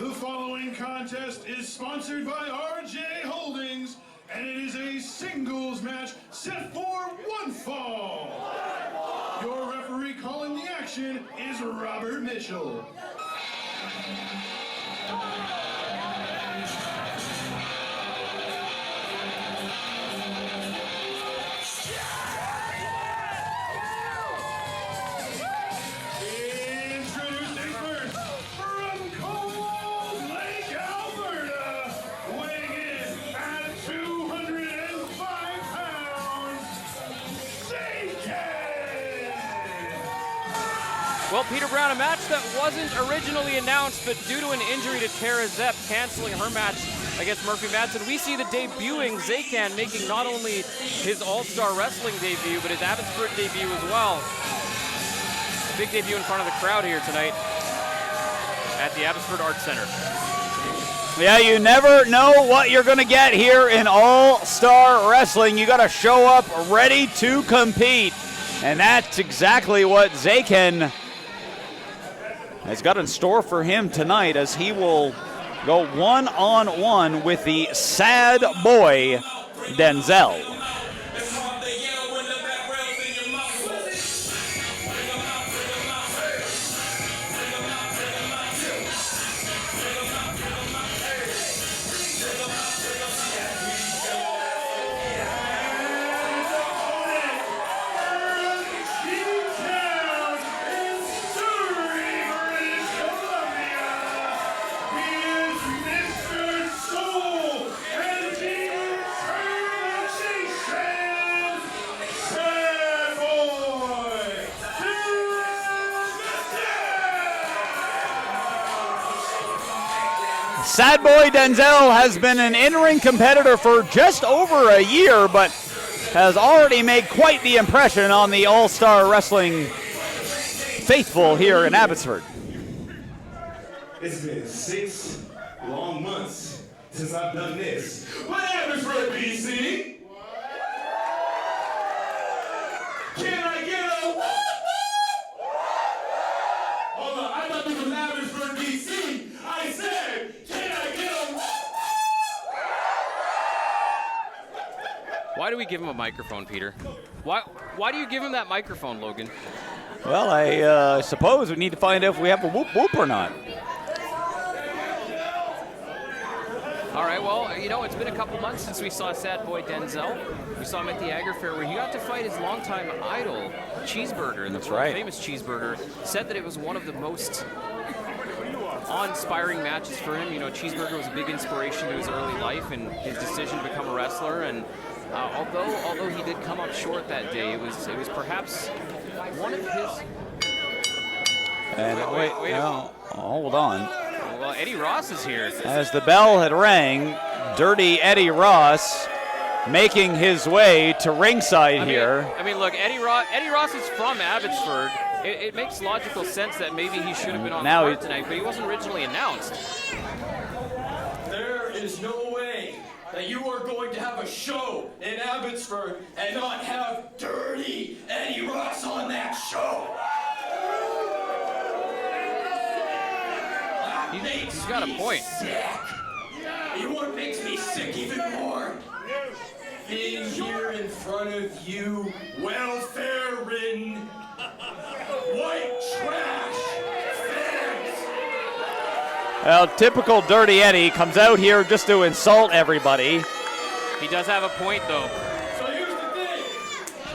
The following contest is sponsored by RJ Holdings, and it is a singles match set for one fall. Your referee calling the action is Robert Mitchell. Well, Peter Brown, a match that wasn't originally announced, but due to an injury to Tara Zepp canceling her match against Murphy Madsen, we see the debuting Zaykan making not only his All-Star Wrestling debut, but his Abbotsford debut as well. A big debut in front of the crowd here tonight at the Abbotsford Arts Center. Yeah, you never know what you're going to get here in All-Star Wrestling. You got to show up ready to compete. And that's exactly what Zaykan has got in store for him tonight, as he will go one-on-one with the sad boy, Denzel. Sad boy Denzel has been an in-ring competitor for just over a year, but has already made quite the impression on the All-Star Wrestling faithful here in Abbotsford. It's been 6 long months since I've done this. What Abbotsford, BC? Can I get a whoop? Hold on, I thought this was Abbotsford, BC. I said, can I get a whoop? Why do we give him a microphone, Peter? Why do you give him that microphone, Logan? Well, I suppose we need to find out if we have a whoop whoop or not. All right, well, you know, it's been a couple months since we saw Sad Boy Denzel. We saw him at the Agger Fair, where he got to fight his longtime idol, Cheeseburger, and the famous Cheeseburger said that it was one of the most awe-inspiring matches for him. You know, Cheeseburger was a big inspiration to his early life and his decision to become a wrestler. And although he did come up short that day, it was perhaps one of his. And wait, hold on. Well, Eddie Ross is here. As the bell had rang, Dirty Eddie Ross making his way to ringside here. I mean, look, Eddie Ross is from Abbotsford. It makes logical sense that maybe he should have been on the card tonight, but he wasn't originally announced. There is no way that you are going to have a show in Abbotsford and not have Dirty Eddie Ross on that show. He's got a point. Sick. You know what makes me sick even more? Being here in front of you, welfare-ridden, white trash fans. Well, typical Dirty Eddie comes out here just to insult everybody. He does have a point, though. So here's the thing.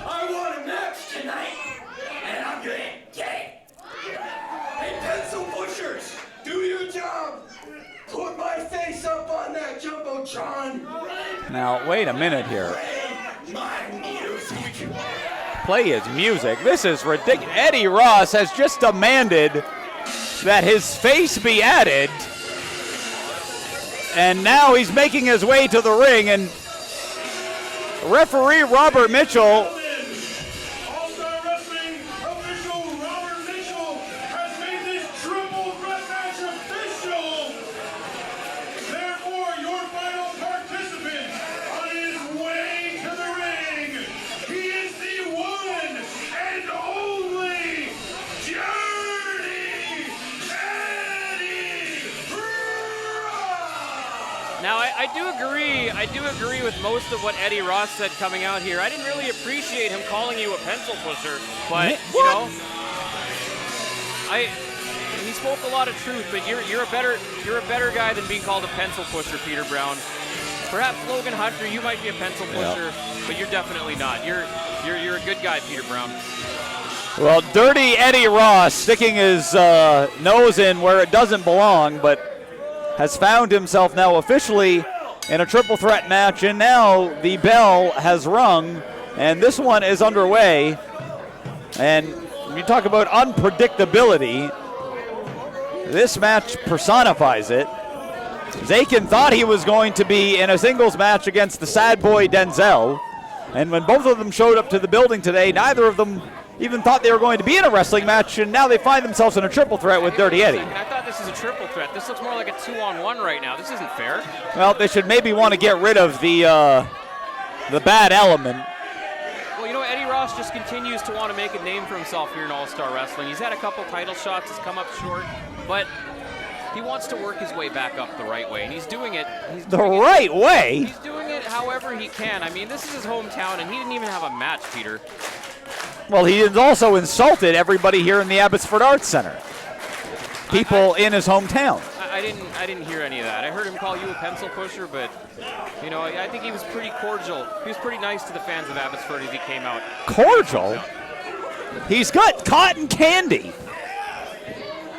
I want a match tonight, and I'm gonna get it. Hey, pencil pushers, do your job. Put my face up on that Jumbotron. Now, wait a minute here. Play my music. Play his music. This is ridiculous. Eddie Ross has just demanded that his face be added. And now he's making his way to the ring, and referee Robert Mitchell Now, I do agree with most of what Eddie Ross said coming out here. I didn't really appreciate him calling you a pencil pusher, but, you know, he spoke a lot of truth, but you're a better guy than being called a pencil pusher, Peter Brown. Perhaps Logan Hunter, you might be a pencil pusher, but you're definitely not. You're a good guy, Peter Brown. Well, Dirty Eddie Ross sticking his nose in where it doesn't belong, but has found himself now officially in a triple threat match, and now the bell has rung, and this one is underway. And you talk about unpredictability, this match personifies it. Zaykan thought he was going to be in a singles match against the sad boy Denzel, and when both of them showed up to the building today, neither of them even thought they were going to be in a wrestling match, and now they find themselves in a triple threat with Dirty Eddie. I thought this is a triple threat. This looks more like a 2-on-1 right now. This isn't fair. Well, they should maybe want to get rid of the bad element. Well, you know, Eddie Ross just continues to want to make a name for himself here in All-Star Wrestling. He's had a couple title shots, has come up short, but he wants to work his way back up the right way, and he's doing it. He's doing it however he can. I mean, this is his hometown, and he didn't even have a match, Peter. Well, he has also insulted everybody here in the Abbotsford Arts Center. People in his hometown. I didn't hear any of that. I heard him call you a pencil pusher, but you know, I think he was pretty cordial. He was pretty nice to the fans of Abbotsford as he came out. Cordial? He's got cotton candy.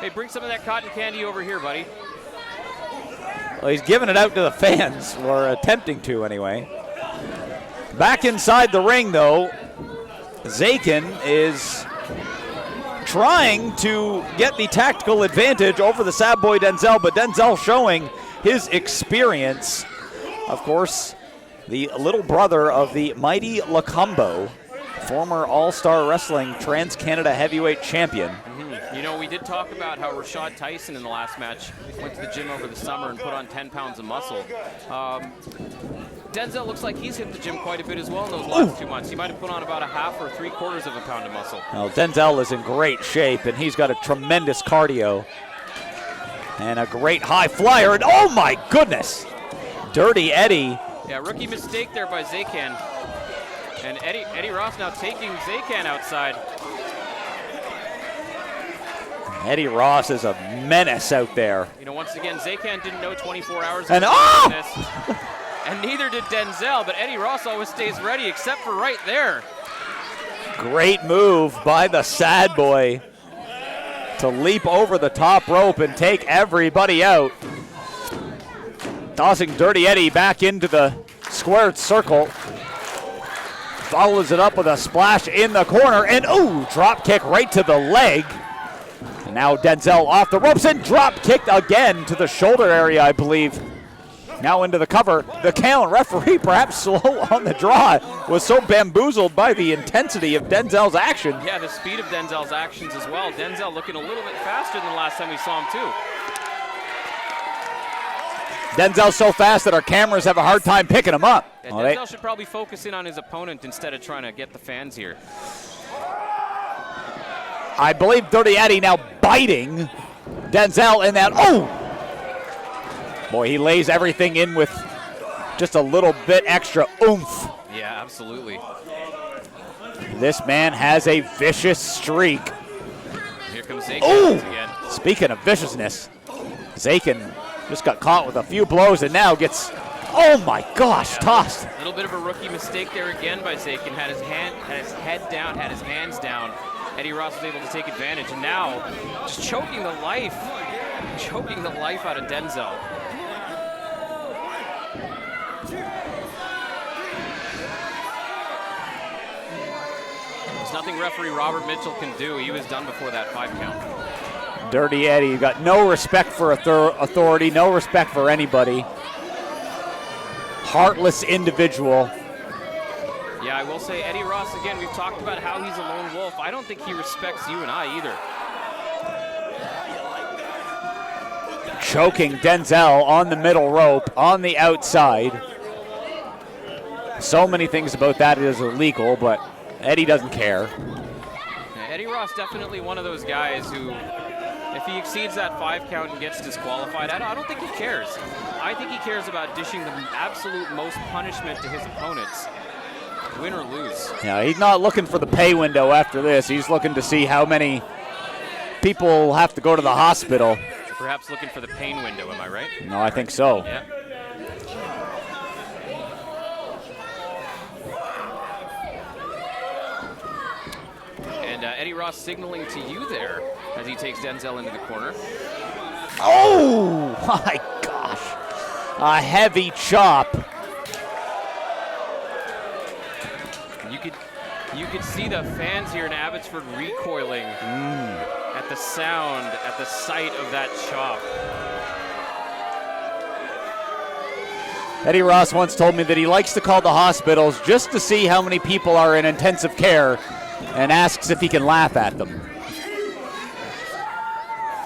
Hey, bring some of that cotton candy over here, buddy. Well, he's giving it out to the fans, or attempting to anyway. Back inside the ring, though, Zaykan is trying to get the tactical advantage over the sad boy Denzel, but Denzel showing his experience. Of course, the little brother of the mighty Lacombo, former All-Star Wrestling Trans-Canada Heavyweight Champion. You know, we did talk about how Rashad Tyson in the last match went to the gym over the summer and put on 10 pounds of muscle. Denzel looks like he's hit the gym quite a bit as well in those last 2 months. He might have put on about a half or 3/4 of a pound of muscle. Well, Denzel is in great shape, and he's got a tremendous cardio and a great high flyer. And oh my goodness, Dirty Eddie. Yeah, rookie mistake there by Zaykan. And Eddie Ross now taking Zaykan outside. Eddie Ross is a menace out there. You know, once again, Zaykan didn't know 24 hours and this. And neither did Denzel, but Eddie Ross always stays ready, except for right there. Great move by the sad boy to leap over the top rope and take everybody out. Tossing Dirty Eddie back into the squared circle. Follows it up with a splash in the corner, and drop kick right to the leg. And now Denzel off the ropes and drop kicked again to the shoulder area, I believe. Now into the cover, the count. Referee perhaps slow on the draw, was so bamboozled by the intensity of Denzel's action. Yeah, the speed of Denzel's actions as well. Denzel looking a little bit faster than the last time we saw him too. Denzel's so fast that our cameras have a hard time picking him up. Yeah, Denzel should probably focus in on his opponent instead of trying to get the fans here. I believe Dirty Eddie now biting Denzel in that. Boy, he lays everything in with just a little bit extra oomph. Yeah, absolutely. This man has a vicious streak. Here comes Zaykan again. Speaking of viciousness, Zaykan just got caught with a few blows and now gets, oh my gosh, tossed. A little bit of a rookie mistake there again by Zaykan. Had his head down, had his hands down. Eddie Ross was able to take advantage, and now just choking the life out of Denzel. There's nothing referee Robert Mitchell can do. He was done before that 5 count. Dirty Eddie, you got no respect for authority, no respect for anybody. Heartless individual. Yeah, I will say Eddie Ross, again, we've talked about how he's a lone wolf. I don't think he respects you and I either. Choking Denzel on the middle rope, on the outside. So many things about that is illegal, but Eddie doesn't care. Yeah, Eddie Ross definitely one of those guys who, if he exceeds that 5 count and gets disqualified, I don't think he cares. I think he cares about dishing the absolute most punishment to his opponents, win or lose. Yeah, he's not looking for the pay window after this. He's looking to see how many people have to go to the hospital. Perhaps looking for the pain window, am I right? No, I think so. Yeah. And Eddie Ross signaling to you there as he takes Denzel into the corner. Oh, my gosh. A heavy chop. You could see the fans here in Abbotsford recoiling at the sound, at the sight of that chop. Eddie Ross once told me that he likes to call the hospitals just to see how many people are in intensive care and asks if he can laugh at them.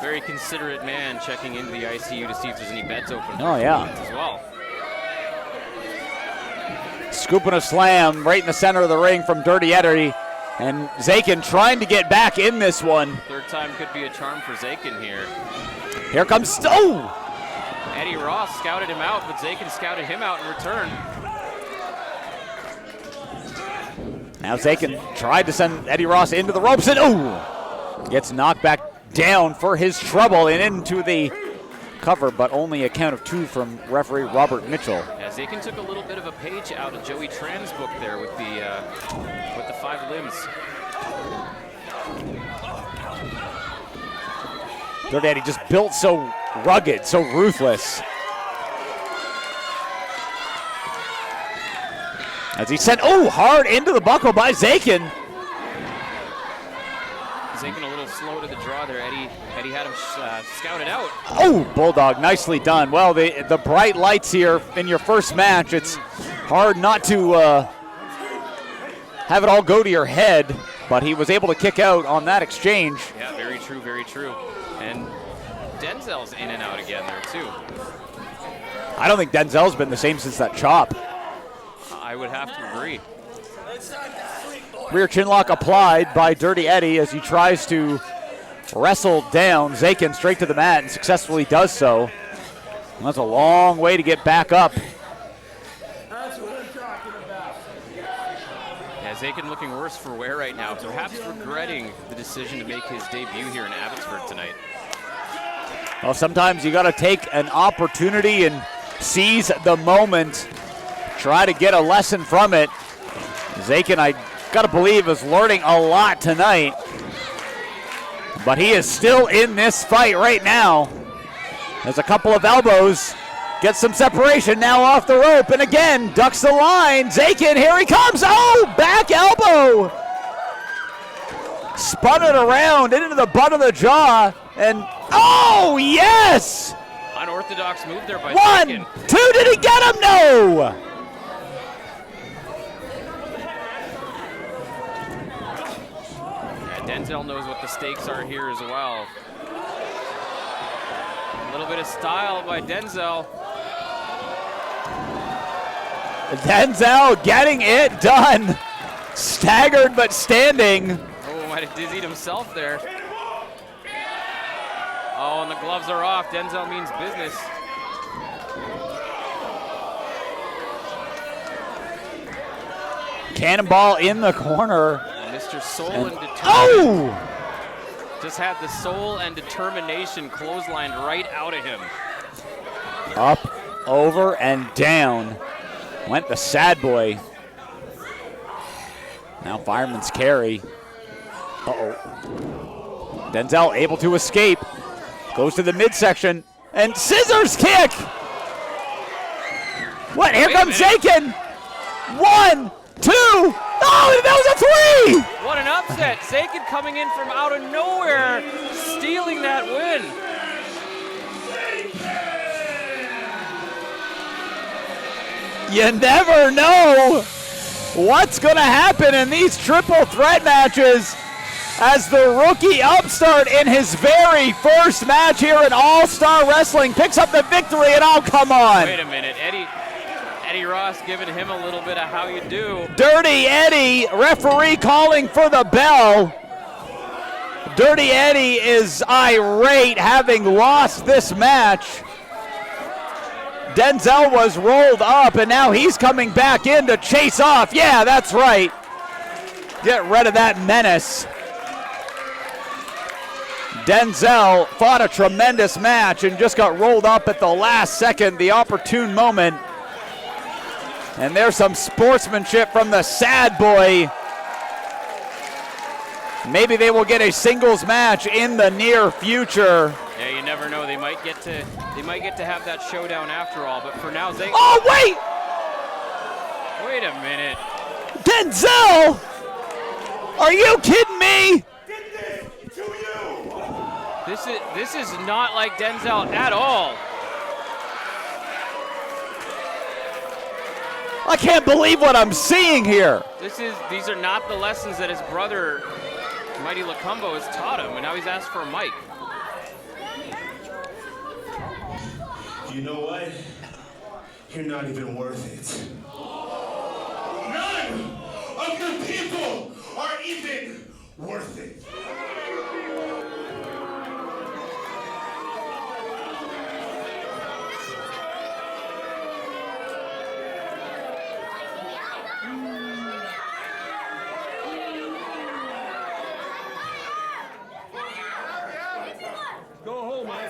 Very considerate man checking into the ICU to see if there's any beds open. Oh, yeah. As well. Scooping a slam right in the center of the ring from Dirty Eddy. And Zaykan trying to get back in this one. Third time could be a charm for Zaykan here. Here comes, oh! Eddie Ross scouted him out, but Zaykan scouted him out in return. Now Zaykan tried to send Eddie Ross into the ropes and gets knocked back down for his trouble and into the cover, but only a count of 2 from referee Robert Mitchell. Yeah, Zaykan took a little bit of a page out of Joey Tran's book there with the 5 limbs. Dirty Eddy just built so rugged, so ruthless. As he sent, hard into the buckle by Zaykan. Zaykan a little slow to the draw there. Eddy had him scouted out. Oh, Bulldog, nicely done. Well, the bright lights here in your first match, it's hard not to have it all go to your head, but he was able to kick out on that exchange. Yeah, very true, very true. And Denzel's in and out again there, too. I don't think Denzel's been the same since that chop. I would have to agree. Rear chinlock applied by Dirty Eddy as he tries to wrestle down Zaykan straight to the mat and successfully does so. And that's a long way to get back up. That's what I'm talking about. Yeah, Zaykan looking worse for wear right now, perhaps regretting the decision to make his debut here in Abbotsford tonight. Well, sometimes you got to take an opportunity and seize the moment. Try to get a lesson from it. Zaykan, I got to believe, is learning a lot tonight. But he is still in this fight right now. There's a couple of elbows. Gets some separation now off the rope. And again, ducks the line. Zaykan, here he comes. Oh, back elbow. Spun it around into the butt of the jaw. And, oh, yes. Unorthodox move there by 1, Zaykan. 2, did he get him? No. Denzel knows what the stakes are here as well. A little bit of style by Denzel. Denzel getting it done. Staggered but standing. Oh, might have dizzied himself there. Oh, and the gloves are off. Denzel means business. Cannonball in the corner. Mr. Soul and Determination. Oh! Just had the soul and determination clotheslined right out of him. Up, over, and down. Went the sad boy. Now fireman's carry. Uh-oh. Denzel able to escape. Goes to the midsection. And scissors kick! What? Here comes Zaykan! 1, 2, oh, that was a 3! What an upset. Zaykan coming in from out of nowhere, stealing that win. You never know what's going to happen in these triple threat matches as the rookie upstart in his very first match here in All-Star Wrestling picks up the victory, and oh, come on. Wait a minute, Eddie Ross giving him a little bit of how you do. Dirty Eddy, referee calling for the bell. Dirty Eddie is irate, having lost this match. Denzel was rolled up, and now he's coming back in to chase off. Yeah, that's right. Get rid of that menace. Denzel fought a tremendous match and just got rolled up at the last second, the opportune moment. And there's some sportsmanship from the sad boy. Maybe they will get a singles match in the near future. Yeah, you never know. They might get to have that showdown after all. But for now, Zaykan. Oh wait! Wait a minute. Denzel! Are you kidding me? This is not like Denzel at all. I can't believe what I'm seeing here. These are not the lessons that his brother, Mighty Lacumbo, has taught him, and now he's asked for a mic. You know what? You're not even worth it. None of your people are even worth it. Go home, man.